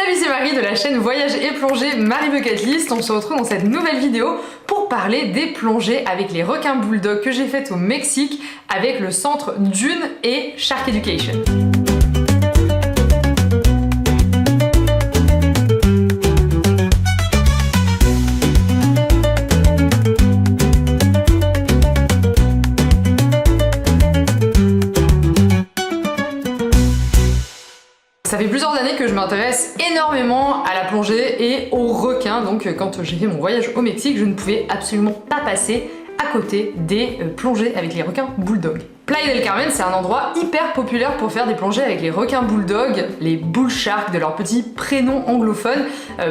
Salut, c'est Marie de la chaîne Voyage et Plongée Marie Bucket List. On se retrouve dans cette nouvelle vidéo pour parler des plongées avec les requins bulldogs que j'ai faites au Mexique avec le centre Dune et Shark Education. Ça fait plusieurs années que je m'intéresse énormément à la plongée et aux requins, donc quand j'ai fait mon voyage au Mexique, je ne pouvais absolument pas passer à côté des plongées avec les requins bulldogs. Playa del Carmen, c'est un endroit hyper populaire pour faire des plongées avec les requins bulldogs, les bull sharks de leur petit prénom anglophone,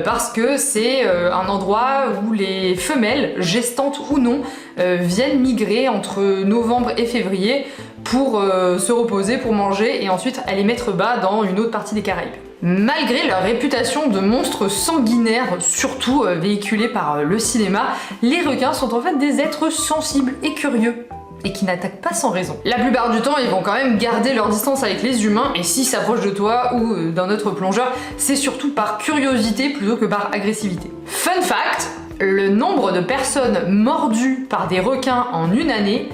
parce que c'est un endroit où les femelles, gestantes ou non, viennent migrer entre novembre et février pour se reposer, pour manger et ensuite aller mettre bas dans une autre partie des Caraïbes. Malgré leur réputation de monstres sanguinaires, surtout véhiculés par le cinéma, les requins sont en fait des êtres sensibles et curieux et qui n'attaquent pas sans raison. La plupart du temps, ils vont quand même garder leur distance avec les humains et s'ils s'approchent de toi ou d'un autre plongeur, c'est surtout par curiosité plutôt que par agressivité. Fun fact, le nombre de personnes mordues par des requins en une année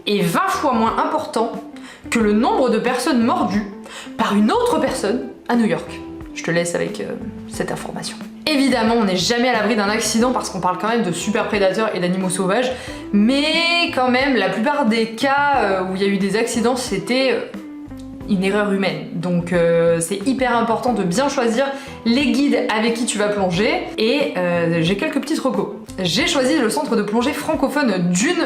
est 20 fois moins important que le nombre de personnes mordues par une autre personne à New York. Je te laisse avec cette information. Évidemment, on n'est jamais à l'abri d'un accident parce qu'on parle quand même de super prédateurs et d'animaux sauvages, mais quand même, la plupart des cas où il y a eu des accidents, c'était une erreur humaine. Donc c'est hyper important de bien choisir les guides avec qui tu vas plonger et j'ai quelques petites recos. J'ai choisi le centre de plongée francophone Dune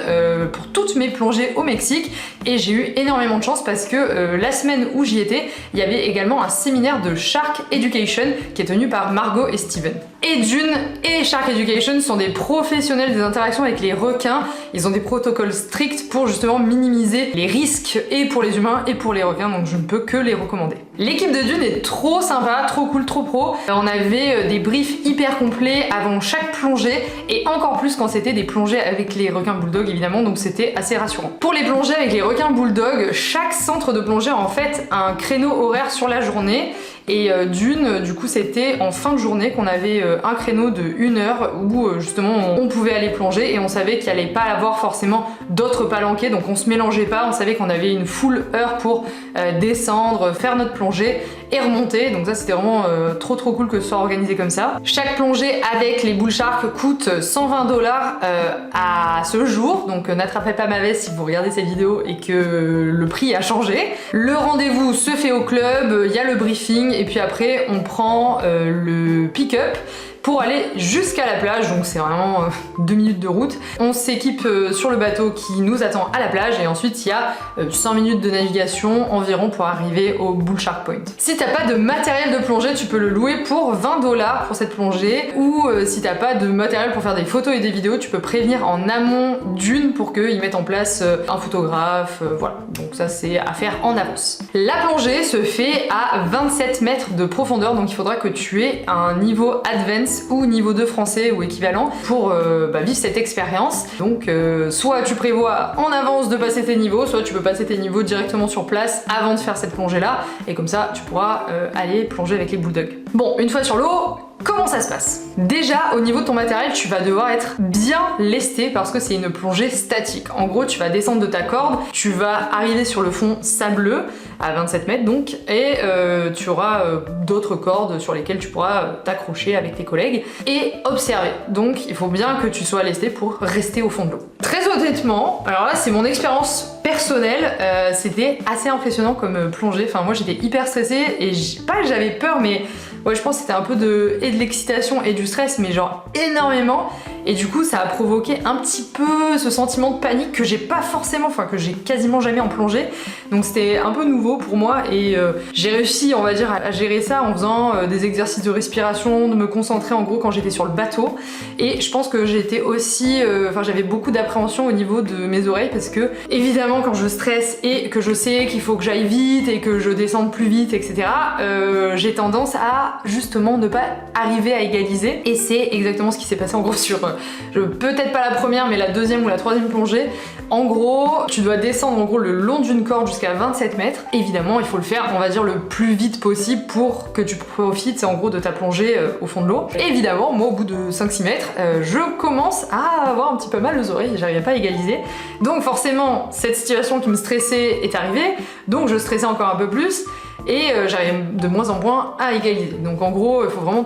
pour toutes mes plongées au Mexique et j'ai eu énormément de chance parce que la semaine où j'y étais, il y avait également un séminaire de Shark Education qui est tenu par Margot et Steven. Et Dune et Shark Education sont des professionnels des interactions avec les requins. Ils ont des protocoles stricts pour justement minimiser les risques et pour les humains et pour les requins, donc je ne peux que les recommander. L'équipe de Dune est trop sympa, trop cool, trop pro. On avait des briefs hyper complets avant chaque plongée et encore plus quand c'était des plongées avec les requins bulldogs évidemment, donc c'était assez rassurant. Pour les plongées avec les requins bulldogs, chaque centre de plongée a en fait un créneau horaire sur la journée. Et Dune, du coup, c'était en fin de journée qu'on avait un créneau de 1 heure où justement on pouvait aller plonger et on savait qu'il allait pas avoir forcément d'autres palanquets, donc on se mélangeait pas, on savait qu'on avait une full heure pour descendre, faire notre plongée et remonter, donc ça c'était vraiment trop cool que ce soit organisé comme ça. Chaque plongée avec les bull sharks coûte 120 $ à ce jour, donc n'attrapez pas ma veste si vous regardez cette vidéo et que le prix a changé. Le rendez-vous se fait au club, il y a le briefing et puis après on prend le pick-up pour aller jusqu'à la plage, donc c'est vraiment 2 minutes de route. On s'équipe sur le bateau qui nous attend à la plage et ensuite il y a 5 minutes de navigation environ pour arriver au Bull Shark Point. Si t'as pas de matériel de plongée, tu peux le louer pour 20 $ pour cette plongée, ou si t'as pas de matériel pour faire des photos et des vidéos, tu peux prévenir en amont Dune pour qu'ils mettent en place un photographe, voilà. Donc ça c'est à faire en avance. La plongée se fait à 27 mètres de profondeur, donc il faudra que tu aies un niveau advanced ou niveau 2 français ou équivalent pour vivre cette expérience. Donc soit tu prévois en avance de passer tes niveaux, soit tu peux passer tes niveaux directement sur place avant de faire cette plongée là et comme ça tu pourras aller plonger avec les bulldogs. Bon, une fois sur l'eau, comment ça se passe? Déjà, au niveau de ton matériel, tu vas devoir être bien lesté parce que c'est une plongée statique. En gros, tu vas descendre de ta corde, tu vas arriver sur le fond sableux, à 27 mètres donc, et tu auras d'autres cordes sur lesquelles tu pourras t'accrocher avec tes collègues et observer. Donc, il faut bien que tu sois lesté pour rester au fond de l'eau. Très honnêtement, alors là, c'est mon expérience personnelle, c'était assez impressionnant comme plongée. Enfin, moi, j'étais hyper stressée et pas que j'avais peur, mais ouais, je pense que c'était un peu de l'excitation et du stress, mais genre énormément. Et du coup, ça a provoqué un petit peu ce sentiment de panique que j'ai pas forcément, enfin que j'ai quasiment jamais en plongée. Donc c'était un peu nouveau pour moi et j'ai réussi, on va dire, à gérer ça en faisant des exercices de respiration, de me concentrer en gros quand j'étais sur le bateau. Et je pense que j'étais aussi, enfin j'avais beaucoup d'appréhension au niveau de mes oreilles parce que évidemment quand je stresse et que je sais qu'il faut que j'aille vite et que je descende plus vite, etc. J'ai tendance à justement ne pas arriver à égaliser. Et c'est exactement ce qui s'est passé en gros sur peut-être pas la première mais la deuxième ou la troisième plongée. En gros, tu dois descendre en gros le long d'une corde jusqu'à 27 mètres. Évidemment, il faut le faire, on va dire, le plus vite possible pour que tu profites en gros de ta plongée au fond de l'eau. Évidemment, moi au bout de 5-6 mètres, je commence à avoir un petit peu mal aux oreilles, j'arrivais pas à égaliser. Donc forcément, cette situation qui me stressait est arrivée, donc je stressais encore un peu plus et j'arrivais de moins en moins à égaliser. Donc en gros, il faut vraiment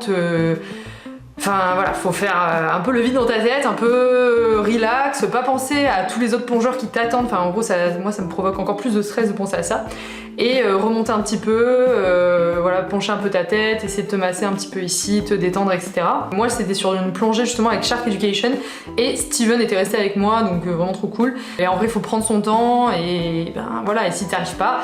Enfin voilà, faut faire un peu le vide dans ta tête, un peu relax, pas penser à tous les autres plongeurs qui t'attendent. Enfin en gros, moi ça me provoque encore plus de stress de penser à ça. Et remonter un petit peu, voilà, pencher un peu ta tête, essayer de te masser un petit peu ici, te détendre, etc. Moi c'était sur une plongée justement avec Shark Education et Steven était resté avec moi, donc vraiment trop cool. Et en vrai, il faut prendre son temps et ben voilà, et si t'arrives pas,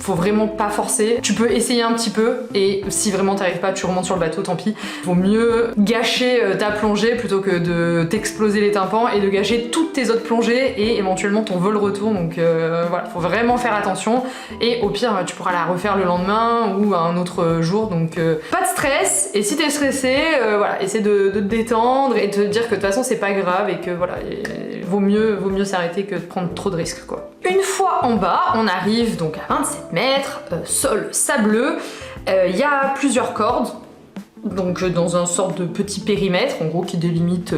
faut vraiment pas forcer. Tu peux essayer un petit peu et si vraiment t'arrives pas, tu remontes sur le bateau, tant pis. Vaut mieux gâcher ta plongée plutôt que de t'exploser les tympans et de gâcher toutes tes autres plongées et éventuellement ton vol retour. Donc voilà, faut vraiment faire attention et au pire tu pourras la refaire le lendemain ou un autre jour. Donc pas de stress et si t'es stressé, voilà, essaie de te détendre et de te dire que de toute façon c'est pas grave et que voilà, vaut mieux s'arrêter que de prendre trop de risques quoi. Une fois en bas, on arrive donc à 27 mètres, sol sableux, il y a plusieurs cordes, donc dans un sorte de petit périmètre en gros qui délimite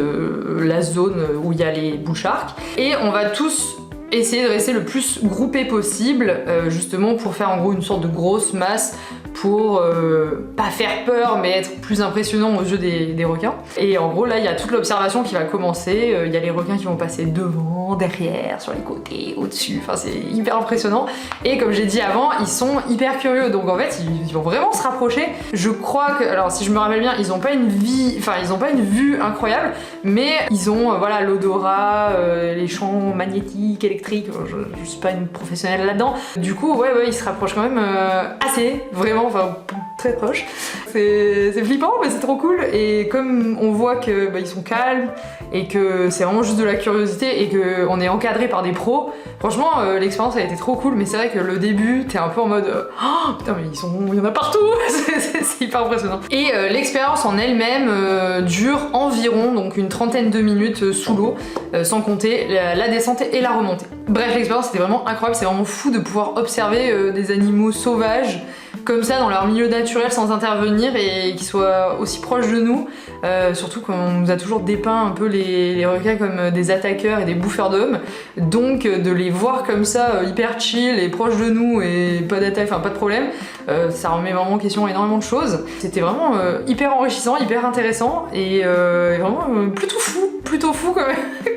la zone où il y a les bull sharks, et on va tous essayer de rester le plus groupé possible, justement pour faire en gros une sorte de grosse masse pour pas faire peur mais être plus impressionnant aux yeux des requins. Et en gros là il y a toute l'observation qui va commencer, il y a les requins qui vont passer devant, derrière, sur les côtés, au-dessus, enfin c'est hyper impressionnant. Et comme j'ai dit avant, ils sont hyper curieux, donc en fait ils vont vraiment se rapprocher. Je crois que, alors si je me rappelle bien, ils ont pas une vue incroyable, mais ils ont voilà l'odorat, les champs magnétiques, électriques, je suis pas une professionnelle là-dedans. Du coup ouais ils se rapprochent quand même assez, vraiment, enfin très proche. C'est flippant mais c'est trop cool, et comme on voit que ils sont calmes et que c'est vraiment juste de la curiosité et qu'on est encadré par des pros, franchement l'expérience a été trop cool. Mais c'est vrai que le début t'es un peu en mode oh putain mais il y en a partout. C'est hyper impressionnant. Et l'expérience en elle-même dure environ donc une trentaine de minutes sous l'eau, sans compter la descente et la remontée. Bref, l'expérience était vraiment incroyable, c'est vraiment fou de pouvoir observer des animaux sauvages comme ça dans leur milieu naturel sans intervenir et qui soient aussi proches de nous, surtout qu'on nous a toujours dépeint un peu les requins comme des attaqueurs et des bouffeurs d'hommes, donc de les voir comme ça hyper chill et proches de nous et pas d'attaque, enfin pas de problème, ça remet vraiment en question énormément de choses. C'était vraiment hyper enrichissant, hyper intéressant et vraiment plutôt fou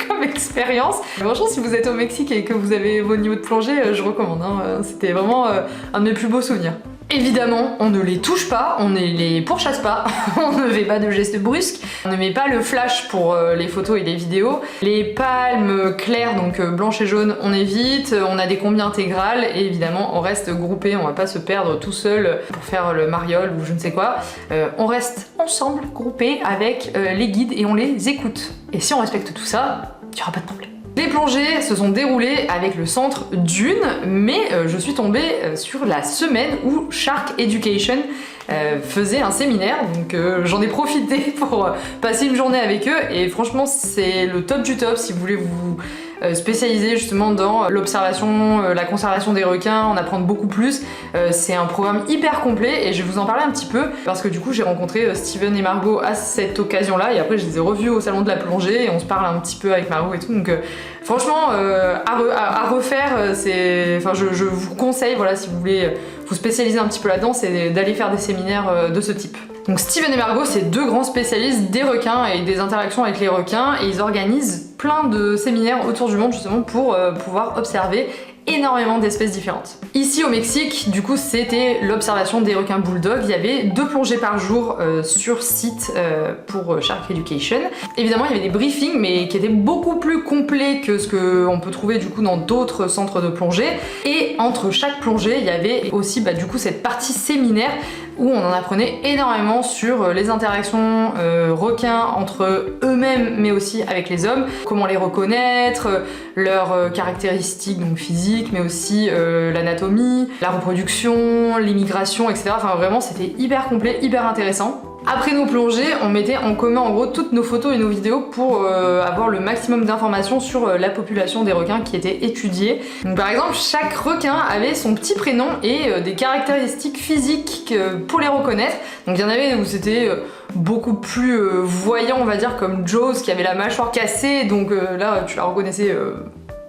comme expérience. Franchement, si vous êtes au Mexique et que vous avez vos niveaux de plongée, je recommande, hein. C'était vraiment un de mes plus beaux souvenirs. Évidemment, on ne les touche pas, on ne les pourchasse pas, on ne fait pas de gestes brusques, on ne met pas le flash pour les photos et les vidéos. Les palmes claires, donc blanches et jaunes, on évite, on a des combis intégrales et évidemment on reste groupé, on va pas se perdre tout seul pour faire le mariole ou je ne sais quoi. On reste ensemble, groupés avec les guides et on les écoute. Et si on respecte tout ça, il n'y aura pas de problème. Les plongées se sont déroulées avec le centre Dune, mais je suis tombée sur la semaine où Shark Education faisait un séminaire, donc j'en ai profité pour passer une journée avec eux et franchement c'est le top du top si vous voulez vous spécialiser justement dans l'observation, la conservation des requins, en apprendre beaucoup plus. C'est un programme hyper complet et je vais vous en parler un petit peu parce que du coup j'ai rencontré Steven et Margot à cette occasion-là et après je les ai revus au salon de la plongée et on se parle un petit peu avec Margot et tout, donc franchement à refaire, enfin je vous conseille, voilà, si vous voulez vous spécialiser un petit peu là-dedans, c'est d'aller faire des séminaires de ce type. Donc Steven et Margot, c'est deux grands spécialistes des requins et des interactions avec les requins et ils organisent plein de séminaires autour du monde justement pour pouvoir observer énormément d'espèces différentes. Ici au Mexique, du coup, c'était l'observation des requins bulldog. Il y avait 2 plongées par jour sur site pour Shark Education. Évidemment, il y avait des briefings, mais qui étaient beaucoup plus complets que ce qu'on peut trouver du coup dans d'autres centres de plongée. Et entre chaque plongée, il y avait aussi du coup cette partie séminaire où on en apprenait énormément sur les interactions requins entre eux-mêmes mais aussi avec les hommes, comment les reconnaître, leurs caractéristiques donc physiques mais aussi l'anatomie, la reproduction, l'immigration, etc. Enfin vraiment c'était hyper complet, hyper intéressant. Après nos plongées, on mettait en commun en gros toutes nos photos et nos vidéos pour avoir le maximum d'informations sur la population des requins qui étaient étudiés. Donc par exemple, chaque requin avait son petit prénom et des caractéristiques physiques pour les reconnaître. Donc il y en avait où c'était beaucoup plus voyant, on va dire, comme Jaws qui avait la mâchoire cassée, donc là tu la reconnaissais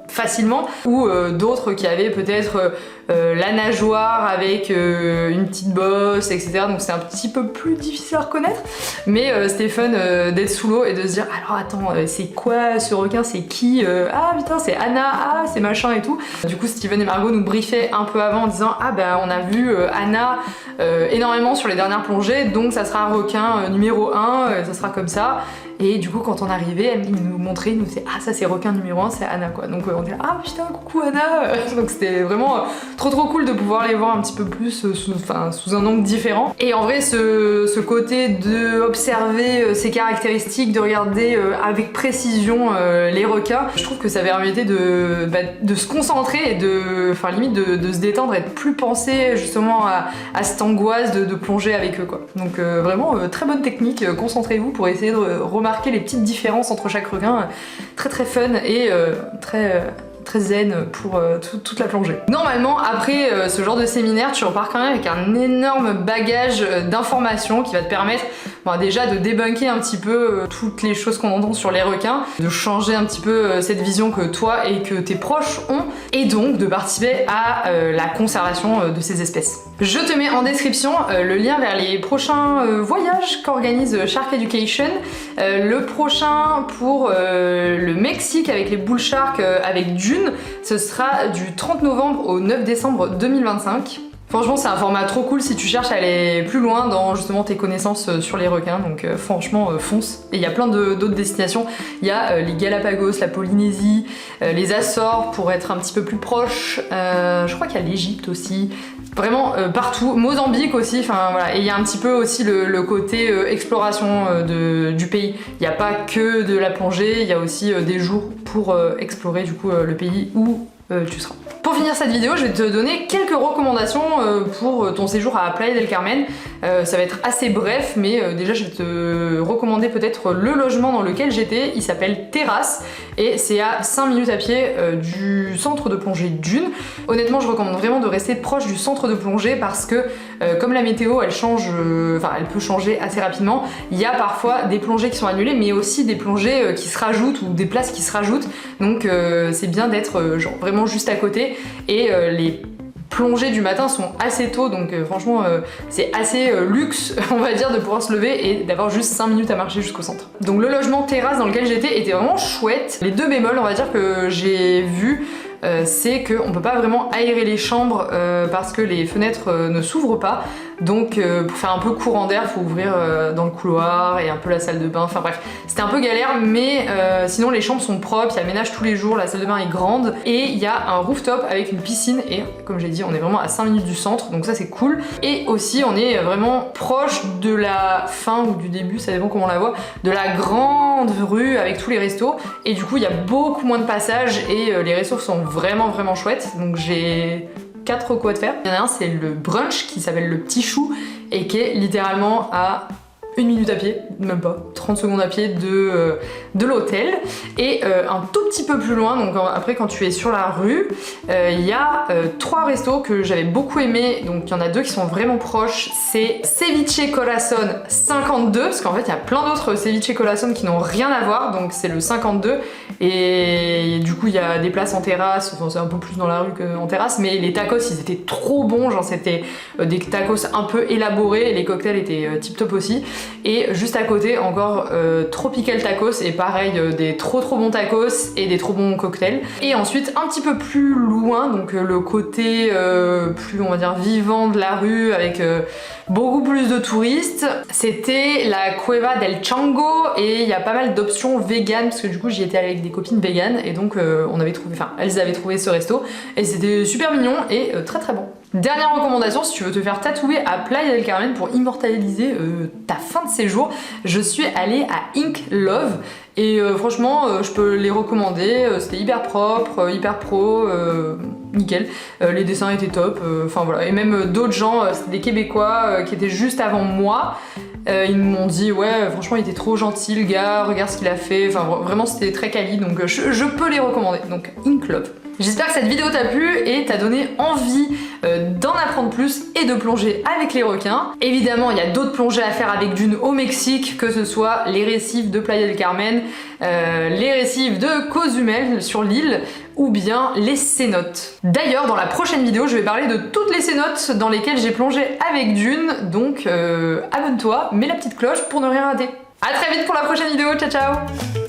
facilement, ou d'autres qui avaient peut-être la nageoire avec une petite bosse, etc. Donc c'est un petit peu plus difficile à reconnaître, mais c'était fun d'être sous l'eau et de se dire alors attends, c'est quoi ce requin, c'est qui, ah putain c'est Anna, ah c'est machin et tout. Du coup Steven et Margot nous briefaient un peu avant en disant ah bah on a vu Anna énormément sur les dernières plongées, donc ça sera requin numéro 1, ça sera comme ça. Et du coup quand on arrivait, elle nous montrait, nous disait ah ça c'est requin numéro 1, c'est Anna quoi. Donc on disait ah putain coucou Anna. Donc c'était vraiment trop cool de pouvoir les voir un petit peu plus sous un angle différent. Et en vrai ce côté de observer ces caractéristiques, de regarder avec précision les requins, je trouve que ça permettait de se concentrer et limite de se détendre et de plus penser justement à cette angoisse de plonger avec eux quoi. Donc vraiment très bonne technique, concentrez-vous pour essayer de remarquer les petites différences entre chaque requin, très fun et très zen pour toute la plongée. Normalement, après ce genre de séminaire, tu repars quand même avec un énorme bagage d'informations qui va te permettre déjà de débunker un petit peu toutes les choses qu'on entend sur les requins, de changer un petit peu cette vision que toi et que tes proches ont, et donc de participer à la conservation de ces espèces. Je te mets en description le lien vers les prochains voyages qu'organise Shark Education. Le prochain pour le Mexique avec les bull sharks avec Dune, ce sera du 30 novembre au 9 décembre 2025. Franchement c'est un format trop cool si tu cherches à aller plus loin dans justement tes connaissances sur les requins, donc franchement fonce. Et il y a plein d'autres destinations, il y a les Galapagos, la Polynésie, les Açores pour être un petit peu plus proche, je crois qu'il y a l'Égypte aussi, vraiment partout, Mozambique aussi, enfin voilà. Et il y a un petit peu aussi le côté exploration du pays, il n'y a pas que de la plongée, il y a aussi des jours pour explorer du coup le pays où tu seras. Pour finir cette vidéo, je vais te donner quelques recommandations pour ton séjour à Playa del Carmen. Ça va être assez bref, mais déjà je vais te recommander peut-être le logement dans lequel j'étais. Il s'appelle Terrasse et c'est à 5 minutes à pied du centre de plongée Dune. Honnêtement, je recommande vraiment de rester proche du centre de plongée parce que comme la météo elle change, elle peut changer assez rapidement, il y a parfois des plongées qui sont annulées, mais aussi des plongées qui se rajoutent ou des places qui se rajoutent. Donc c'est bien d'être genre vraiment juste à côté. Et les plongées du matin sont assez tôt, donc franchement c'est assez luxe on va dire de pouvoir se lever et d'avoir juste 5 minutes à marcher jusqu'au centre. Donc le logement terrasse dans lequel j'étais était vraiment chouette. Les deux bémols on va dire que j'ai vu, c'est qu'on peut pas vraiment aérer les chambres parce que les fenêtres ne s'ouvrent pas, donc pour faire un peu courant d'air faut ouvrir dans le couloir et un peu la salle de bain, enfin bref c'était un peu galère, mais sinon les chambres sont propres, il y a ménage tous les jours, la salle de bain est grande et il y a un rooftop avec une piscine et comme j'ai dit on est vraiment à 5 minutes du centre, donc ça c'est cool. Et aussi on est vraiment proche de la fin ou du début, ça dépend comment on la voit, de la grande rue avec tous les restos, et du coup il y a beaucoup moins de passages et les restos sont vraiment chouettes, donc j'ai 4 recos à te faire. Il y en a un, c'est le brunch qui s'appelle le Petit Chou et qui est littéralement à 1 minute à pied, même pas, 30 secondes à pied de l'hôtel. Et un tout petit peu plus loin, donc après quand tu es sur la rue, il y a 3 restos que j'avais beaucoup aimé, donc il y en a 2 qui sont vraiment proches, c'est Ceviche Corazon 52, parce qu'en fait il y a plein d'autres Ceviche Corazon qui n'ont rien à voir, donc c'est le 52, et du coup il y a des places en terrasse, enfin c'est un peu plus dans la rue qu'en terrasse, mais les tacos ils étaient trop bons, genre c'était des tacos un peu élaborés, et les cocktails étaient tip top aussi. Et juste à côté encore Tropical Tacos, et pareil des trop bons tacos et des trop bons cocktails. Et ensuite un petit peu plus loin, donc le côté plus on va dire vivant de la rue avec beaucoup plus de touristes, c'était la Cueva del Chango, et il y a pas mal d'options vegan parce que du coup j'y étais avec des copines vegan et donc on avait trouvé, enfin elles avaient trouvé ce resto et c'était super mignon et très bon. Dernière recommandation, si tu veux te faire tatouer à Playa del Carmen pour immortaliser ta fin de séjour, je suis allée à Ink Love et franchement je peux les recommander, c'était hyper propre, hyper pro, nickel, les dessins étaient top, enfin voilà, et même d'autres gens, c'était des Québécois qui étaient juste avant moi, Ils m'ont dit ouais franchement il était trop gentil le gars, regarde ce qu'il a fait, enfin vraiment c'était très quali donc je peux les recommander, donc Inklobe. J'espère que cette vidéo t'a plu et t'a donné envie d'en apprendre plus et de plonger avec les requins. Évidemment, il y a d'autres plongées à faire avec dune au Mexique, que ce soit les récifs de Playa del Carmen, les récifs de Cozumel sur l'île, ou bien les cénotes. D'ailleurs, dans la prochaine vidéo, je vais parler de toutes les cénotes dans lesquelles j'ai plongé avec dune, donc abonne-toi, mets la petite cloche pour ne rien rater. A très vite pour la prochaine vidéo, ciao ciao!